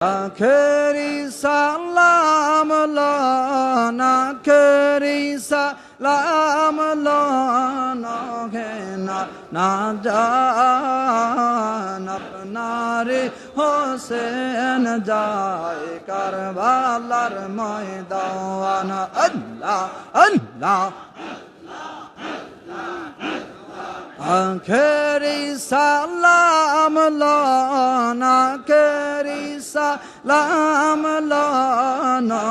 Akhiri salam lana, akhiri salam lana, na jaan apnare Hussain jaye Karbalar maidan. Allah, Allah. Akhiri salam lana, akhiri salam lana,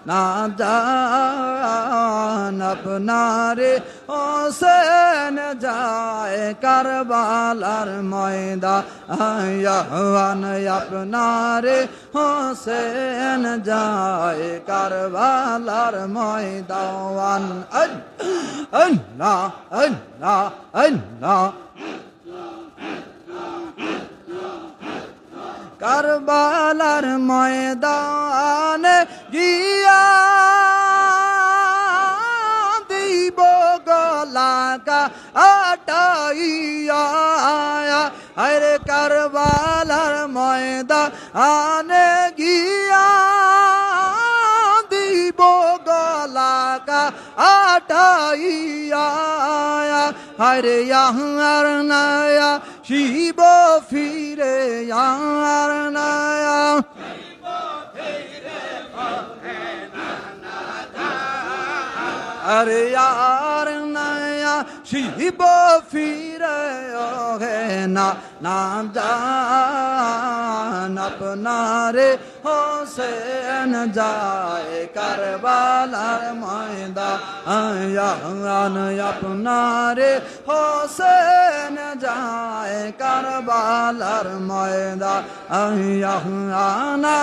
na jaan apnare Hussain jaye Karbalar maidan. Yahan apnare Hussain jaye Karbalar maidan. Allah, Allah, Allah. Karbalar ময়দানে গিয়া দিব গলা কাটাইয়া, আরে কারবালার ময়দানে গিয়া দিব গলা কাটাইয়া, আরে ইয়ার নয়া শিব ফিরে ইয়ার নয়া আরে ইয়ার নয়া শিব ফিরে না জান আপনারে হোসেন যায় কারবালার ময়দান। আপনারে হোসেন যায় কারবালার ময়দান।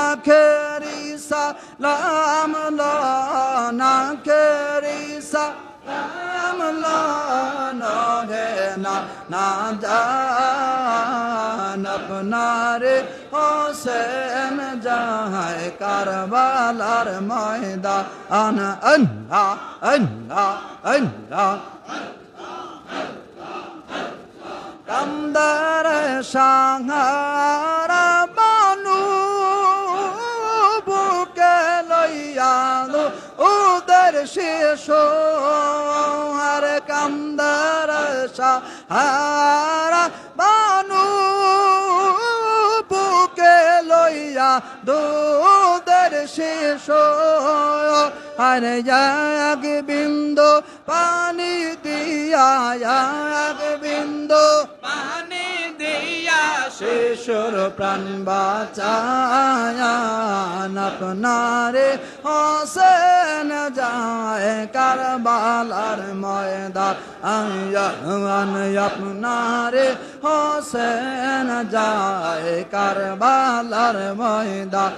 আখেরি সালাম লনা, আখেরি সালাম লনা, না জান আপনারে হোসেন যায় কারবালার ময়দান। আল্লাহ, আল্লাহ, আল্লাহ। কামদার সাহারা বানু বুকে লইয়া ওদের শেষ, আর কামদার সাহারা বানু বুকে লইয়া দুধের শেষ, আর এক বিন্দু পানি দিয়া, এক বিন্দু পানি দিয়া শিশুর প্রাণ বাঁচায় আপনারে হোসেন যায় কারবালার ময়দান। আপনারে হোসেন যায় কারবালার ময়দান।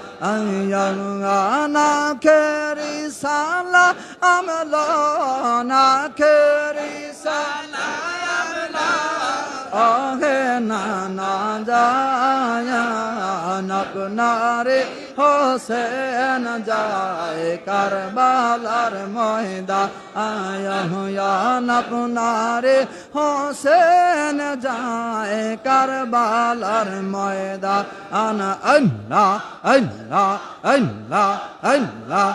আখেরি সালাম লনা, আখেরি সালাম লনা, না জান আপনারে হোসেন যায় কারবালার ময়দান। আপনারে হোসেন যায় কারবালার ময়দান। আল্লাহ, আল্লাহ, আল্লাহ, আল্লাহ।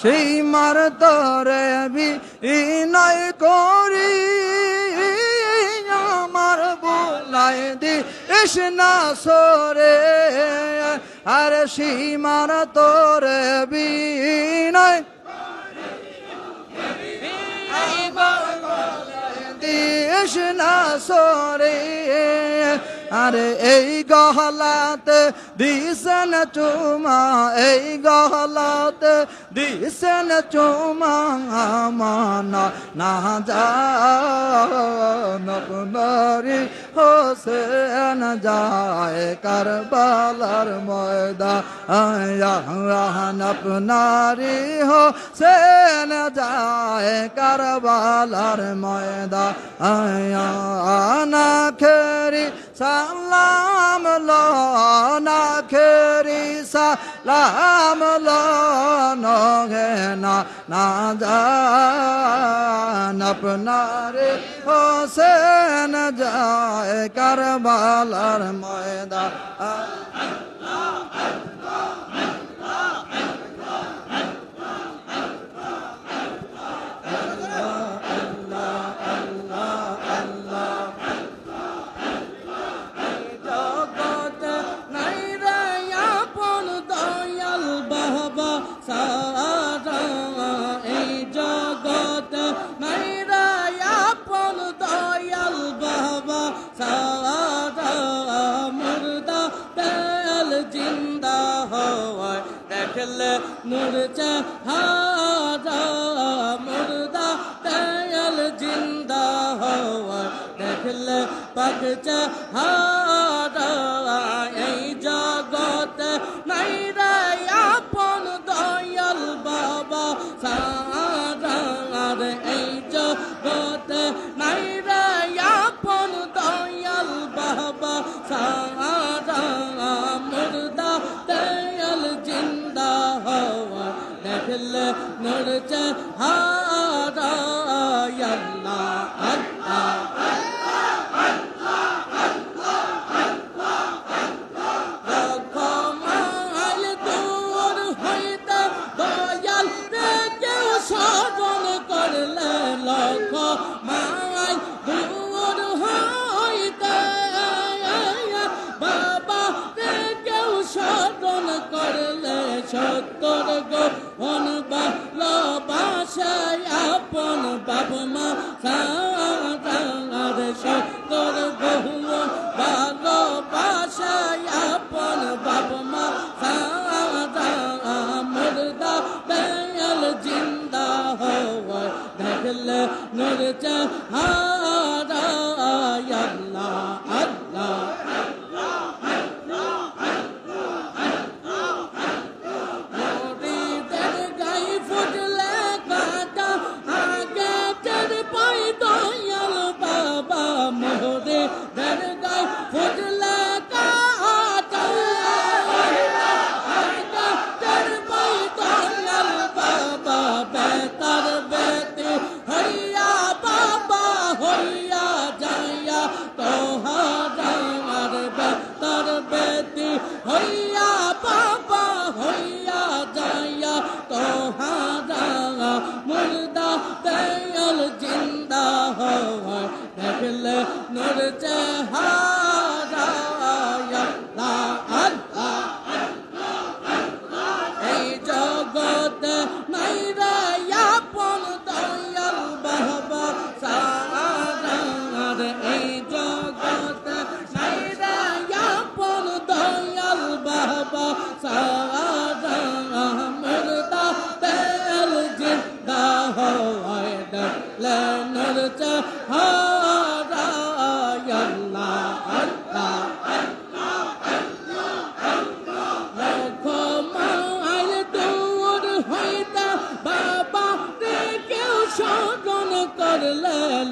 সেই মার তরে বিনয় করি আমার বোলাই দিস না সরে, আর সীমার তোরে বিনয় দিস না সরে, আরে এই গহলাতে দিছেন চুমা, এই গহলাতে দিছেন চুমা, মানা না জান আপনারে হোসেন যায় কারবালার ময়দান। আপনারে হোসেন যায় কারবালার ময়দান। আখেরি সালাম লনা, আখেরি সালাম লনা, না জান আপনারে হোসেন যায় কারবালার ময়দান नूर चहारा मुर्दा दयाल जिंदा हवा देखल पग चहारा এই জগতে নাই রে আপন দয়াল বাবা সারা এই জগতে নাই রে আপন দয়াল বাবা সারা মুর্দা দয়াল জিন্দা হওয়া দেখলে নূর চেহারা আল্লাহ আল্লাহ সত্তর গোপন ভালোবাসায় আপন বাবা মা সারা সত্তর গোপন ভালোবাসায় আপন বাবা মা সারা মুর্দা দয়াল জিন্দা হওয়া দেখলে নূর চেহারা আল্লাহ আল্লাহ নূর চেহারা আল্লাহ আল্লাহ এই জগতে নাই রে আপন দয়াল বাবা সারা এই জগতে নাই রে আপন দয়াল বাবা সারা মুর্দা দয়াল জিন্দা হয় দেখলে নূর চেহারা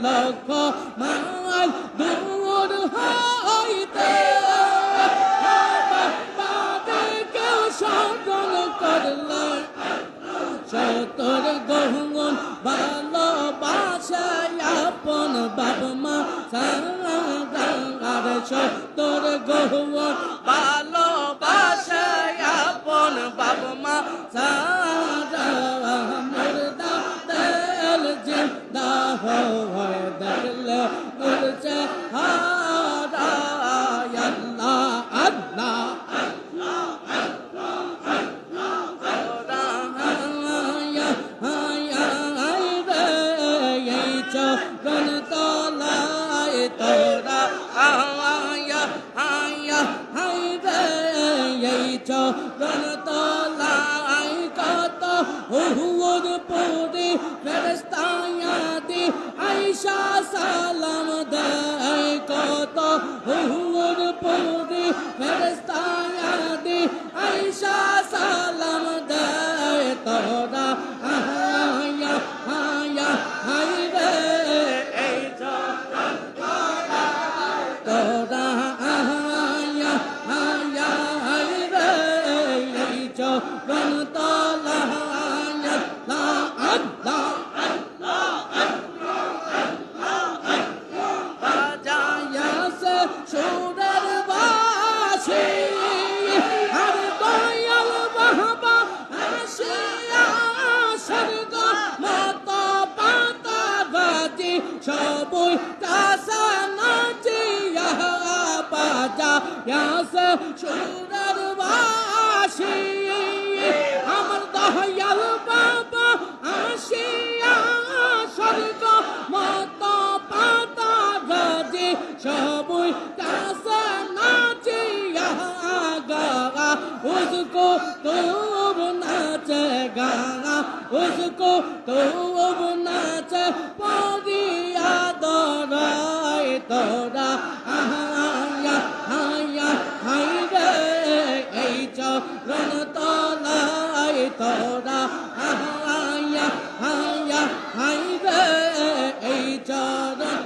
লক্ষ মাইল দূর হইতে বাবা কেউ স্মরণ করলে সত্তর গহন ভালোবাসায় আপন বাবা মা সারা সত্তর গহন ভালোবাসায় আপন বাবা মা সারা মুর্দা দয়াল জিন্দা হয় দেখলে নূর চেহারা আল্লাহ আল্লাহ চরণ তলায় তোরা আয়া আয়া হাই রে এই চরণ তলায় কত হুর পরে ফেরেশতায়াদি আয়েশা সালাম দেয় কত হুর পরে ফেরেশতায়াদি আয়েশা সালাম দেয় তোরা আয়া আয়া হাই রে এই চরণ তলায় তোরা আয়া আয়া হাই রে এই চরণ তলায় আল্লাহ আল্লাহ কাছে সুরের বাসি আমার দয়াল বাবা আসিয়া স্বর্গ মত পাতা রাজি সবই কাছে নাচিয়া গাগা उसको तुम नाचे गाना उसको तुम नाचे परिया दराय तोरा आया आया हाय रे এই চরণ তলায় তোরা আয়া আয়া হায় রে এই চরণ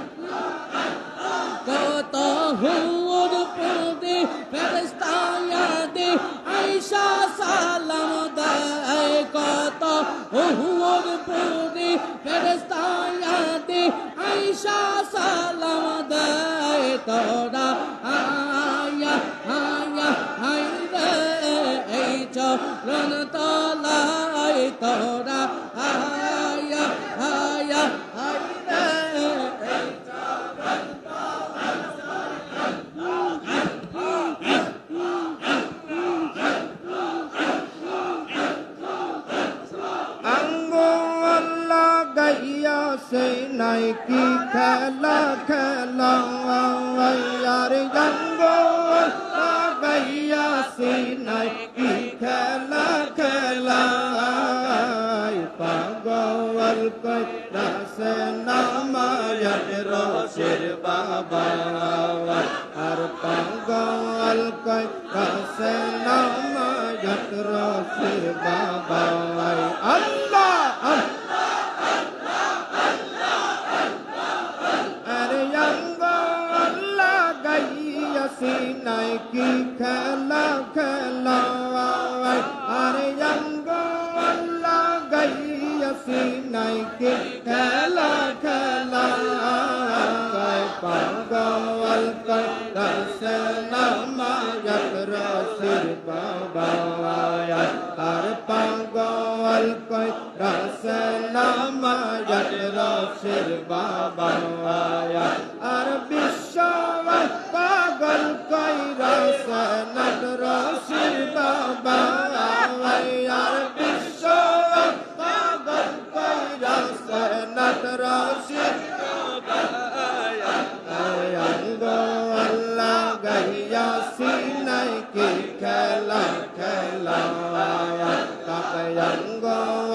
কত হুর পুরি ফেরেশতায়াদি আয়েশা সালাম দেয় কত হুর পুরি ফেরেশতায়াদি আয়েশা সালাম দেয় তোরা আয়া আয়া হায় রে এই চরণ তলায় তোরা আয়া আয়া হায় রে এই সেই নাই কি খেলা খেলা আর জঙ্গল গাইয়া সেই নাই কি খেলা খেলা পাগল কই রাসে নামায়াত রসের বাবা আর পাগল কই রাসে নামায়াত রসের বাবা আল্লাহ নাই কি খেলা খেলা আরে জঙ্গল গাইয়াছি নাই কি খেলা খেলা পাগল কই রাসে নামায়াত রসের বাবা আর পাগল কই রাসে নামায়াত রসের বাবা আর বিশ্ব পাগল কই রাসে নাত রসের বাবা আর বিশ্ব পাগল কই রাসে নাত রসের আল্লাহ গাইয়াছি নাই কি খেলা খেলা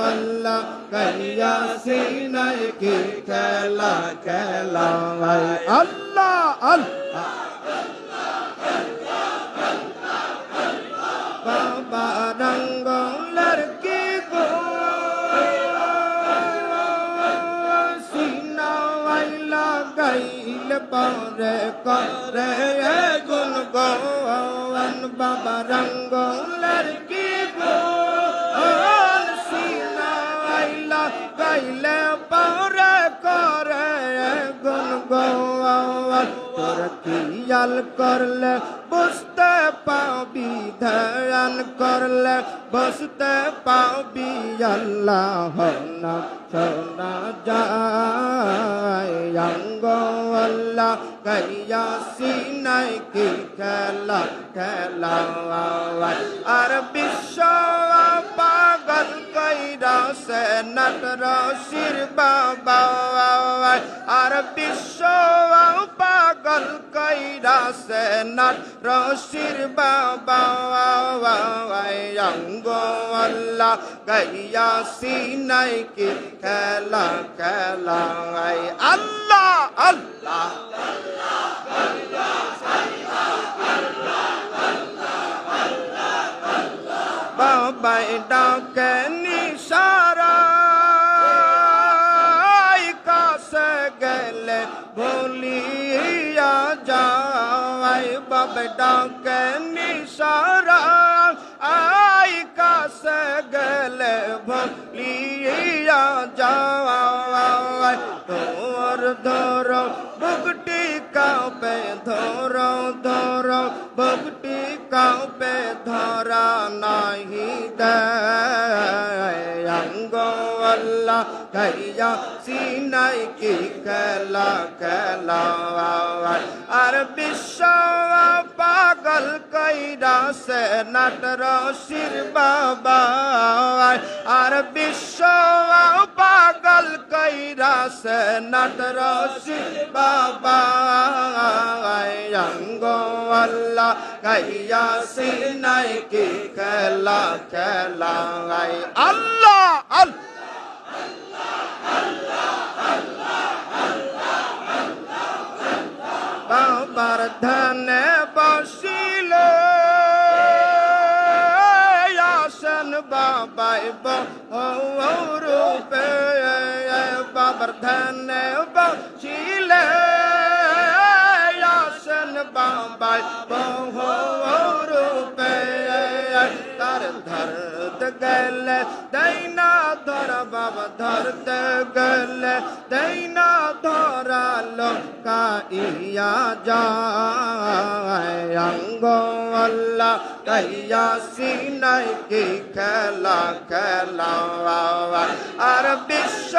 আল্লাহ গাইয়াছি নাই কি খেলা খেলা আল্লাহ আল্লাহ বাবা রঙ্গ লড়কি গো সিনা ওয়াইলা গাইল পরে করে গুন গোন বাবা রঙ্গ লড়কি গো সিনা ওয়াইলা গাইল পরে করে গুন গোন তোর খেয়াল করলে বুঝতে পাবি ধ্যান করলে বুঝতে পাবি আল্লাহ নাম শোনা যায় অঙ্গ আল্লাহ গাইয়াছি নাই কি খেলা খেলা আর বিশ্ব পাগল কইরাছে নাট রসির বাবা আর বিশ্ব পাগল কইরাছে নাট রসির বাবা অঙ্গ আল্লাহ গাইয়াছি নাই কি খেলা খেলা আল্লাহ আল্লাহ বাবাই ডাকে নিশারা কাছে গেলে ভুলিয়া যাই বাবা ডাকে নিশারা আই কাছে গেলে ভুলিয়া যাই তোর ধর বুকটি কাঁপে ধর ধর বুকটি কাঁপে ধরা নাহি দেয় অঙ্গ আল্লাহ গাইয়া সিনাই কি খেলা খেলা আর বিশ্ব পাগল কইরা সে নাটর শির বাবা আর বিশ্ব পাগল কইরা সে নাটর শির বাবা অঙ্গ আল্লাহ গাইয়া সিনাই কি খেলা খেলা আল্লাহ বাবার ধানে বসিলে আসেন বাবাই রূপে বাবার ধানে বসিলে আসেন বাবাই রূপে তার ধরতে গেলে দৈনা ধর বাবা ধরতে গেলে দৈনা ধরালো কাইয়া যায় অঙ্গ আল্লাহ কাইয়া সিনাই কি খেলা খেলা আর বিশ্ব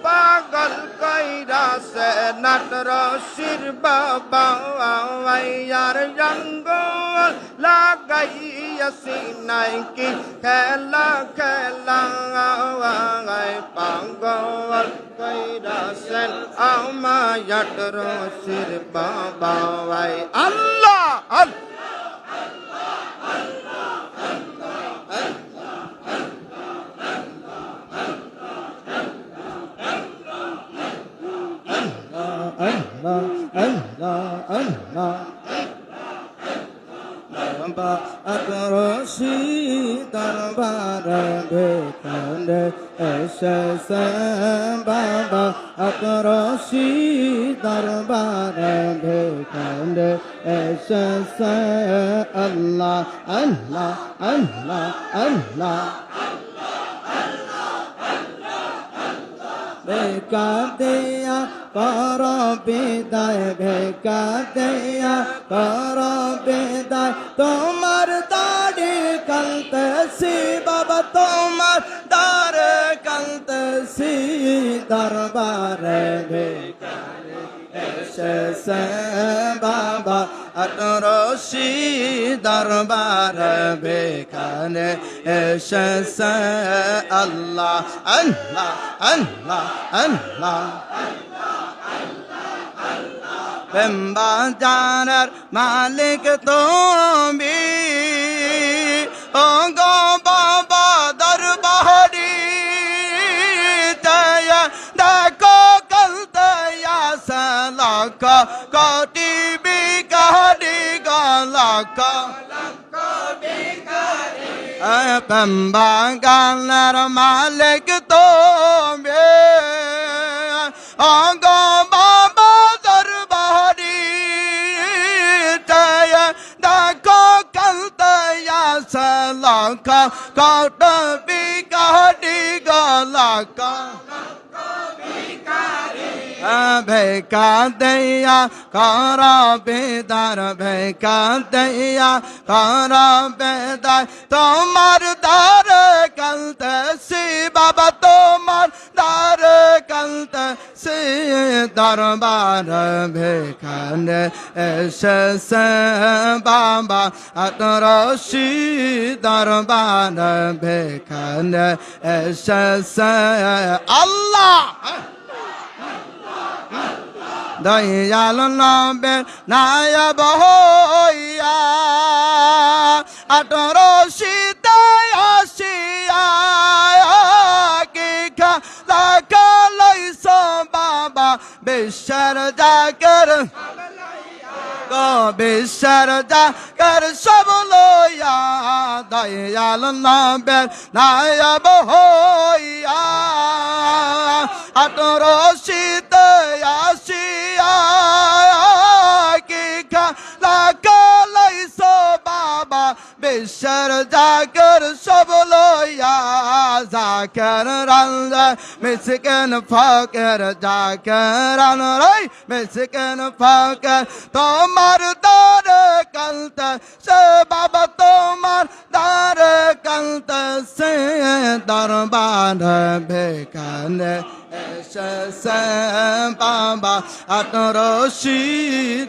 পাগল কইরা সে নাটর শির বাবা আর অঙ্গ লাগাইয়া সিনাই কি খেলা খেলা পাগল কইরা সে আমায়াটর শির বাবা আল্লাহ আকরশি দরবার বেখানে এসেছে বাবা আকরশি দরবার বেখানে এসেছে আল্লাহ আল্লাহ আল্লাহ আল্লাহ বেকা দেয়া কর বিদায় বেকা দেয়া কর বিদায় তোমার দাড়ি কালতেছি বাবা তোমার দাঁড়ে কালতেছি দরবারে বেকা এসেছে বাবা আটরশি দরবার বেখানে এসেছে আল্লাহ আল্লাহ আল্লাহ আল্লাহ বাজারের মালিক তুমি ও গো বাবা দরবারি দেখো কলতয়া সালাক কোটি বিকারি গালাক বাগানের মালিক তুমি ও গো বাবা দরবারি দেখো কলতয়া সালাক কোটি বিকারি গালাক বেকা দেয়া কর বেদার বেকা দেয়া কর বেদার তোমার দ্বার কালতেছি বাবা তোমার দ্বার কালতেছি দরবার বেখানে এসেছে বাবা আটরশি দরবার বেখানে এসেছে আল্লাহ দয়াল নবে নায়াব হইয়া আটরশিতে আসিয়া কি খেলা খেলাইছ বাবা বিশ্বের জাগর বিশ্বের জাগর সব লইয়া দয়াল নবে নায়াব হইয়া আটরশিতে আসিয়া কি খেলা খেলাইছ বাবা বিশ্বের জাগর সব লইয়া জাকের রান্না মিসকিন ফকির জাকের রান্না মিসকিন ফকির তোমার দারে কালতে সে বাবা তোমার দারে কালতে এসেছে দরবার বেখানে এসেছে বাবা আতরশি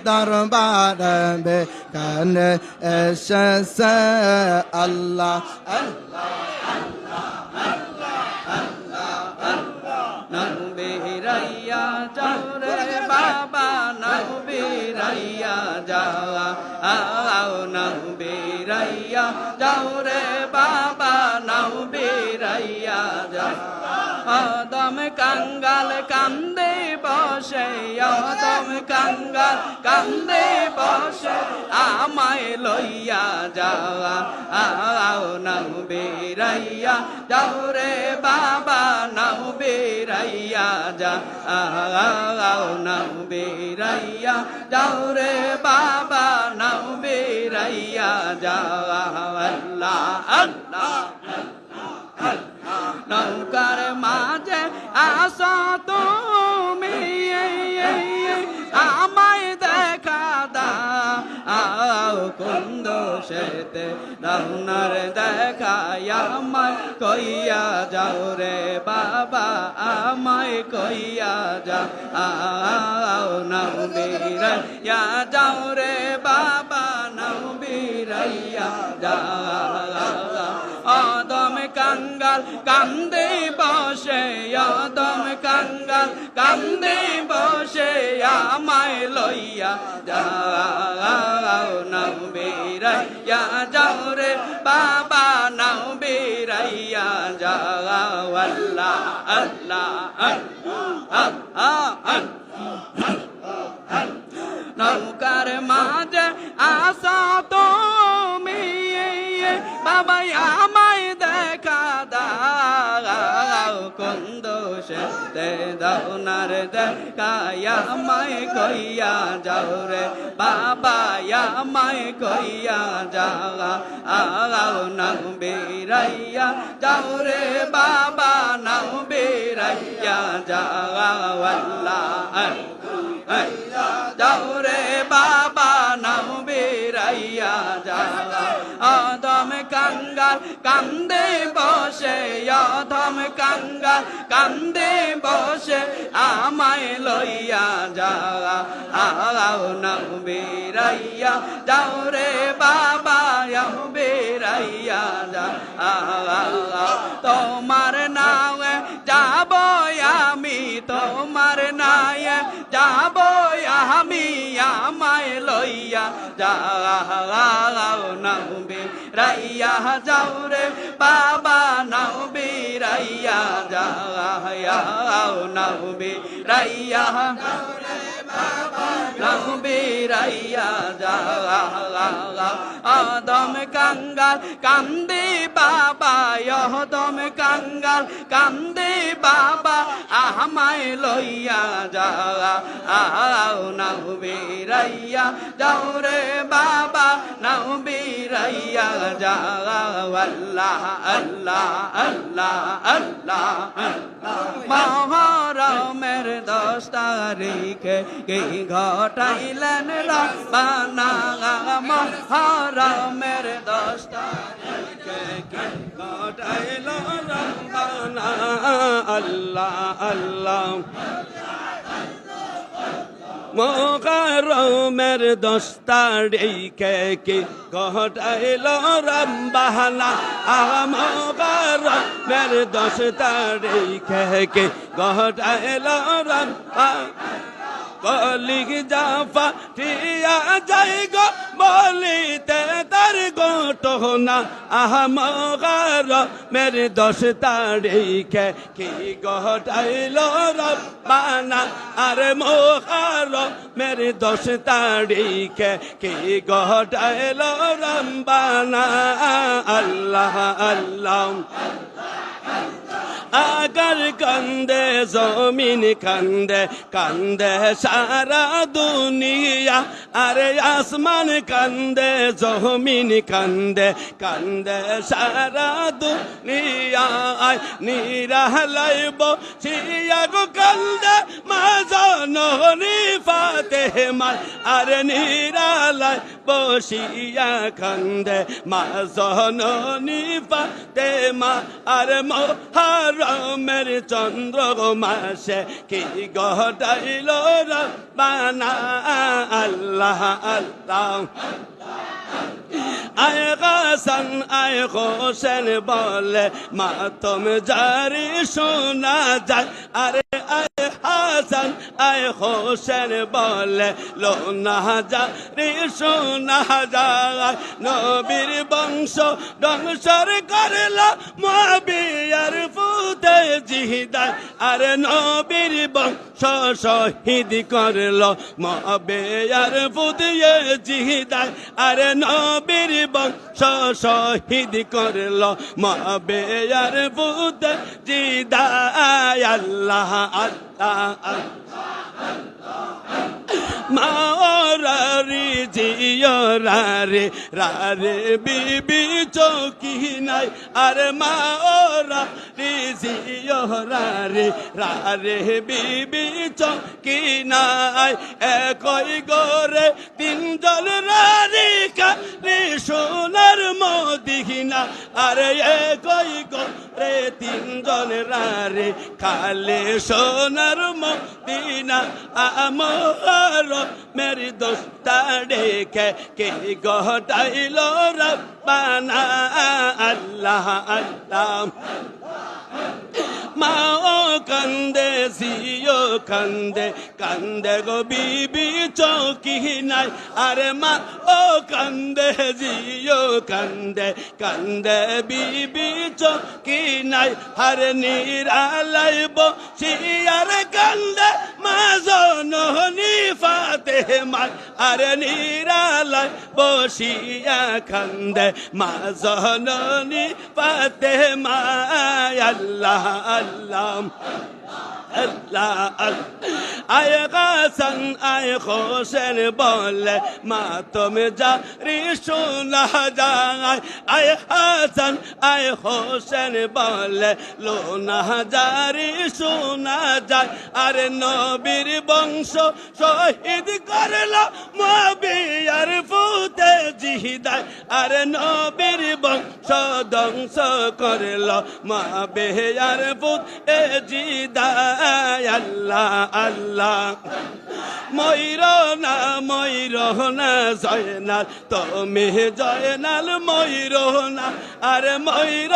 দরবার বেখানে এসেছে আল্লাহ নবীরাইয়া যাও রে বাবা নবীরাইয়া যাও নবীরাইয়া যাও রে বাবা নবীরাইয়া যাও আদম কাঙ্গাল কান্দে বসে আদম কাঙ্গাল কান্দে বসে আমায় লইয়া যাও নবীরাইয়া যাও রে বাবা নবীরাইয়া যাও নবীরাইয়া যাও রে বাবা নবীরাইয়া যাও আল্লাহ আল্লাহ নৌকার মাঝে আসো তুমি আমায় দেখা দাও কুন্দ সেতে রৌনার দেখায় আমায় কইয়া যাও রে বাবা আমায় কইয়া যাও নবীরাইয়া যাও রে বাবা নবীরাইয়া যাও আদম কাঙ্গাল কান্দে বসে আদম কাঙ্গাল কান্দে বসে আমায় লইয়া যাও নবীরাইয়া যাও রে বাবা নবীরাইয়া যাও আল্লাহ আল্লাহ নৌকার মাঝে আসো তুমি বাবা আমায় দেখা দাও কুন্দ সেতে দৌনার দেখায় আমায় কইয়া যাও রে বাবা আমায় কইয়া যাও নবীরাইয়া যাও রে বাবা নবীরাইয়া যাও আল্লাহ যাও রে বাবা নবীরাইয়া যাও আদম কাঙ্গাল কান্দে বসে আদম কাঙ্গাল কান্দে বসে আমায় লইয়া যাও নবীরাইয়া যাও রে বাবা নবীরাইয়া যাও তোমার নামে যাব আমি তোমার নায়ে যাব আমি আমায় লইয়া যাও নবীরাইয়া যাও রে বাবা নবীরাইয়া যাও নবীরাইয়া নবীরাইয়া যাও আদম কাঙ্গাল কান্দে বাবা আদম কাঙ্গাল কান্দে বাবা আমায় লইয়া যাও নবীরাইয়া যাও রে বাবা নবীরাইয়া যাও আল্লাহ আল্লাহ আল্লাহ আল্লাহ মহরমের 10 তারিখে কি ঘটাইলেন রব্বানা মহরমের 10 তারিখে কি ঘটাইল রব্বানা আল্লাহ আল্লাহ মহরমের 10 তারিখে কি ঘটাইল রব্বানা মহরমের 10 তারিখে কি ঘটাইল রব্বানা কলিগ জাফা ঠিয়া যাই গো বলিতে তার ঘটনা মহরমের 10 তারিখে কি ঘটাইল রব্বানা আরে মহরমের 10 তারিখে কি ঘটাইল রব্বানা আল্লাহ আল্লাহ আকার কান্দে জমিন কান্দে কান্দে সারা দুনিয়া আরে আসমান কান্দে জমিন কান্দে কান্দে সারা দুনিয়া নিরালাইব সিয়াগো কান্দে মা জননী ফাতেমা আরে নিরালাই বসিয়া কান্দে মা জননী ফাতেমা আরে মুহররমের চন্দ্র মাসে কি ঘটাইল রব্বানা আল্লাহ আল্লাহ আয় হাসান আয় হোসেন বলে মাতম জারি শোনা যায় আরে আয় হাসান আয় হোসেন বলে লোনা জারি শোনা যায় নবীর বংশ ধ্বংসর করলা মুআবিয়ার ফুতে জিহিদায় আরে নবীর বংশ শহীদ করল মুআবিয়ার ফুতে জিহিদায় আরে নবীর বংশ শহীদ করল মুআবিয়ার ফুতে জিদায় আল্লাহ আল্লাহ মাওরারি জিয়রারে রারে বিবি চৌকি নাই আরে মাওরারি জিয়রারে রারে বিবি চৌকি নাই একই গরে তিনজন রারি কালি সোনার মদিনা আরে একই গরে তিনজন রারি কালি সোনার মদিনা আমর মেরি দোস্তা ডেকে কে ঘটাইল রব্বানা আল্লাহ আল্লাহ মাও কান্দে জিও কান্দে কান্দে গো বিবি চৌকি নাই আরে মা ও কান্দে জিও কান্দে কান্দে বিবি চৌকি নাই আরে নিরালাইব সিয়ার কান্দে মা জননী ফাতেমা আরে নিরালাই বসিয়া কান্দে মা জননী ফাতেমা আল্লাহ আল্লাহ আল্লাহ আয় হাসান আয় হোসেন বলে মা তুমি জারি শোনা যায় আয় হাসান আয় হোসেন বলে লোনা জারি শোনা যায় আরে নবীর বংশ শহীদ করল মুআবিয়ার ফুতে জিহিদায় আরে নবীর বংশ ধ্বংস করল মুআবিয়ার ফুতে জিদায় আল্লাহ আল্লাহ ময়ূর না জয়নাল তুমি জয়নাল ময়ূর না আরে ময়ূর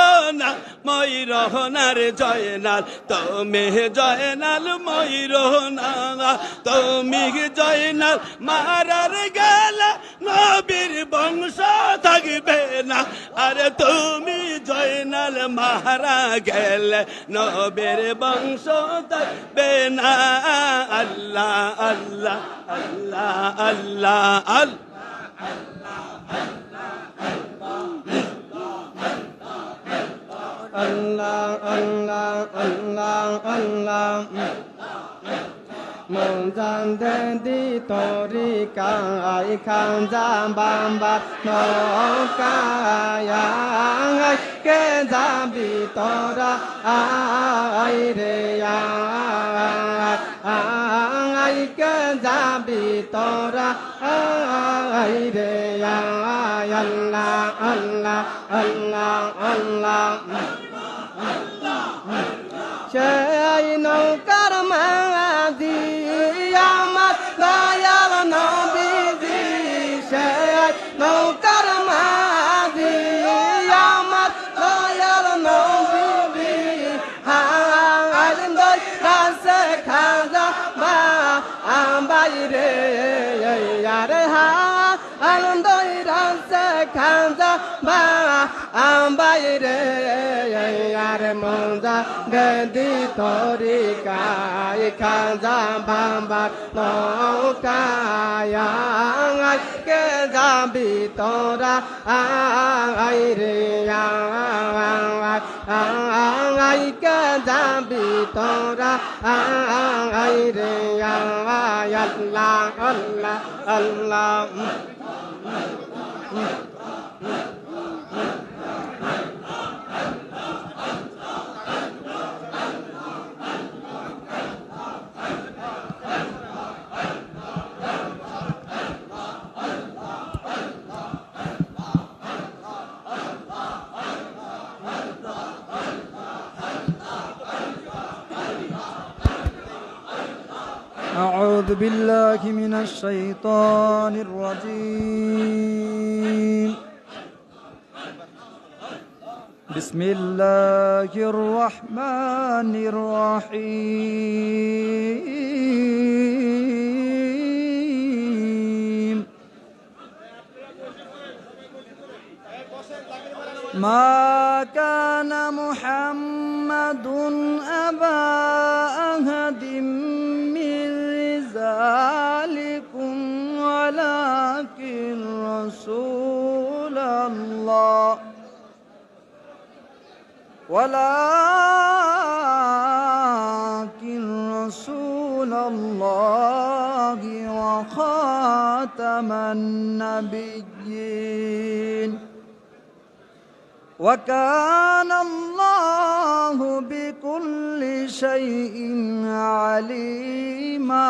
না রে জয়নাল তুমি জয়নাল ময়ূর না তুমি জয়নাল মারার গেলে নবীর বংশ থাকবে না আরে তুমি জয়নাল মারা গেলে নবীর বংশ থাকবে না আল্লাহ আল্লাহ আল্লাহ আল্লাহ আল্লাহ আল্লাহ আল্লাহ আল্লাহ মন জানতে দি তোরি কাই খান জাম্বাম্বা নৌকায় কে যাবি তোরা আই রে আই কে যাবি তোরা আই রে আল্লাহ আল্লাহ আল্লাহ আল্লাহ সেই নৌকার মাঝি আমার দয়াল নবীজি সেই নৌকার মাঝি আমার দয়াল নবীজি আনন্দ কাছে খাজা বা বাইরে আরে আনন্দ রাসে খা খাজা বাইরে আর মজা গদি তরিকায় খাজা বাবার নৌকায় কে যাবি তোরা আই রে আই কে যাবি তোরা আই রে আল্লাহ আল্লাহ আল্লাহ أعوذ بالله من الشيطان الرجيم بسم الله الرحمن الرحيم ما كان محمد أبا أحد من رجالكم ولكن رسول الله وخاتم النبيين وكان الله بكل شيء عليما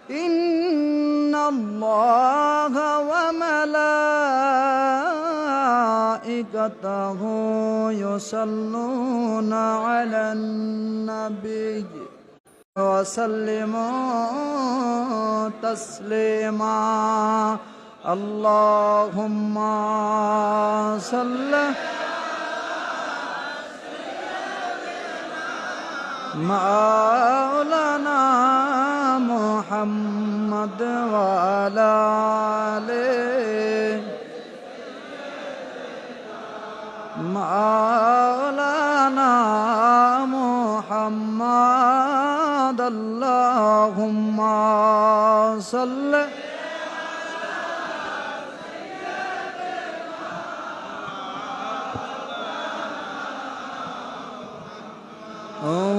إن الله وملائكته يصلون على النبي وسلموا تسليما اللهم صل مولانا محمد وعلى آله مولانا محمد اللهم صل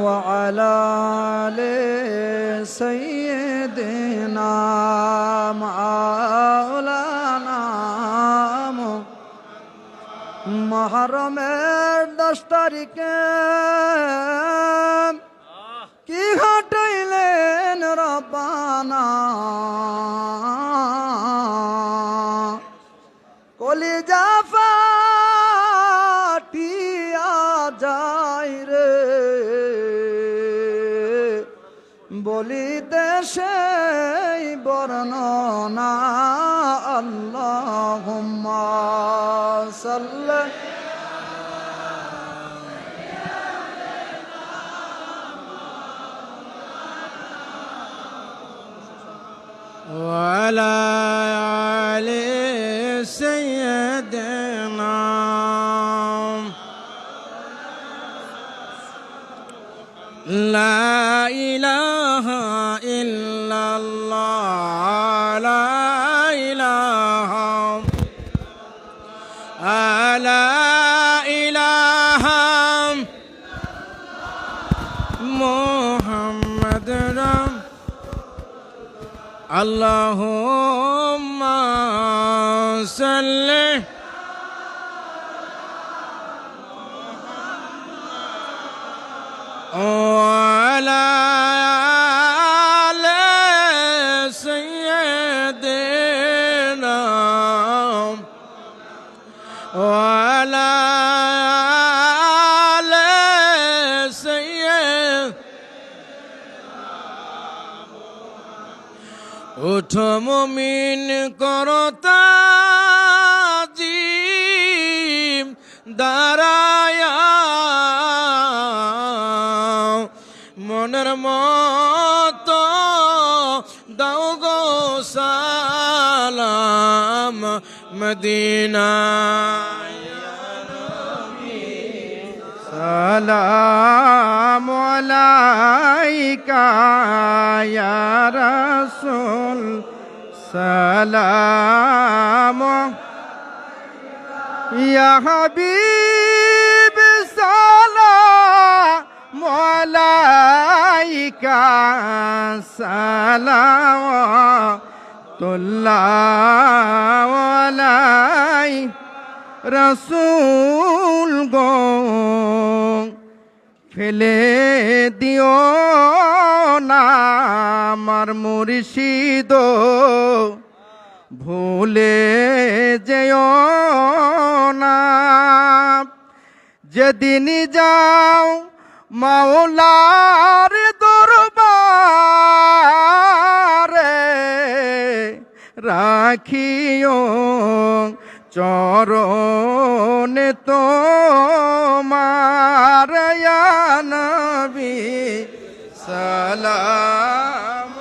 وعلى آل سيدنا مولانا محرমের 10 তারিখে কি ঘটাইলেন রব্বানা কলিজা ফাটিয়া যায় রে বলিতে সেই বর্ণনা আল্লাহুম্মা সাল্লি وعلى آل سيدنا لا إله إلا الله لا إله لا إله محمد اللهم صل وعلى آل سيدنا وعلى آل سيدنا উঠো মুমিন করতা জিম দাঁড়ায়া মনের মতো দাও গো সালা মদিনা সালামু আলাইকা ইয়া রাসূল সালামু ইয়া হাবিব সালামু আলাইকা সালাওয়াতুল্লাহ আলাইকা রসুল গো ফেলে দিও না আমার মুর্শিদ ভুলে যেও না যেদিন যাও মাওলার দরবারে রাখিও চরণে তোমার ইয়া নবী সালাম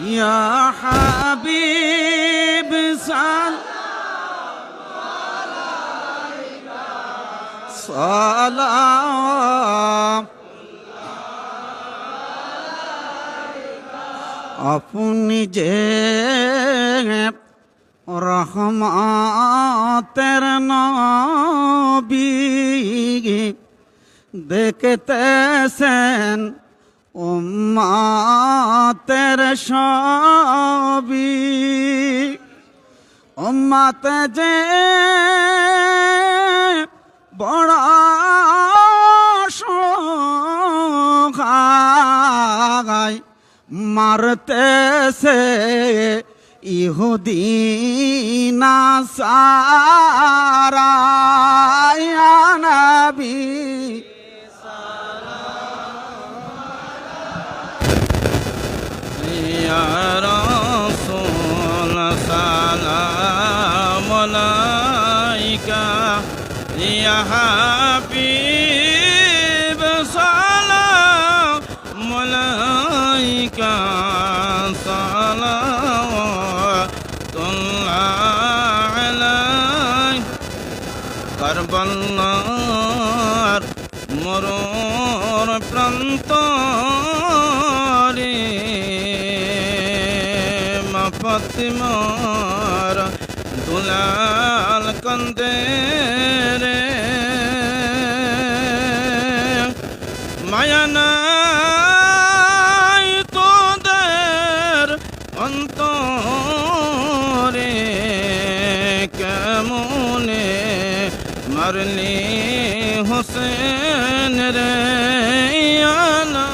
ইয়া হাবিব সালাম আপনি যে রহমতের নবী দেখতেছেন উম্মতের সবই উম্মত যে বড় সহায় মারতেছে ইহুদি নাসারা ইয়া নবী ইয়া রাসূল সালামু আলাইকা ইয়া হাবিব সালামু আলাইকা সালাওয়াতুল্লাহ আলাইকা কারবালার মরুর প্রান্তরে মা ফাতিমার দুলাল কান্দে রে মায়া নাই তোদের অন্তরে কেমনে মারলি হোসেন রে আনা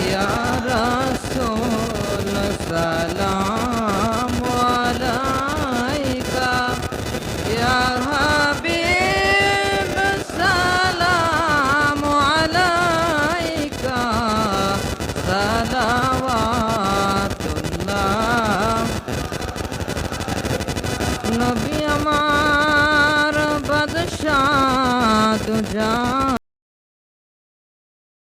ইয়া রাসূল সালামু আলাইকা ইয়া হাবিব সালামু আলাইকা সালাওয়াতুল্লাহ নবী আমার বাদশাহ তুজা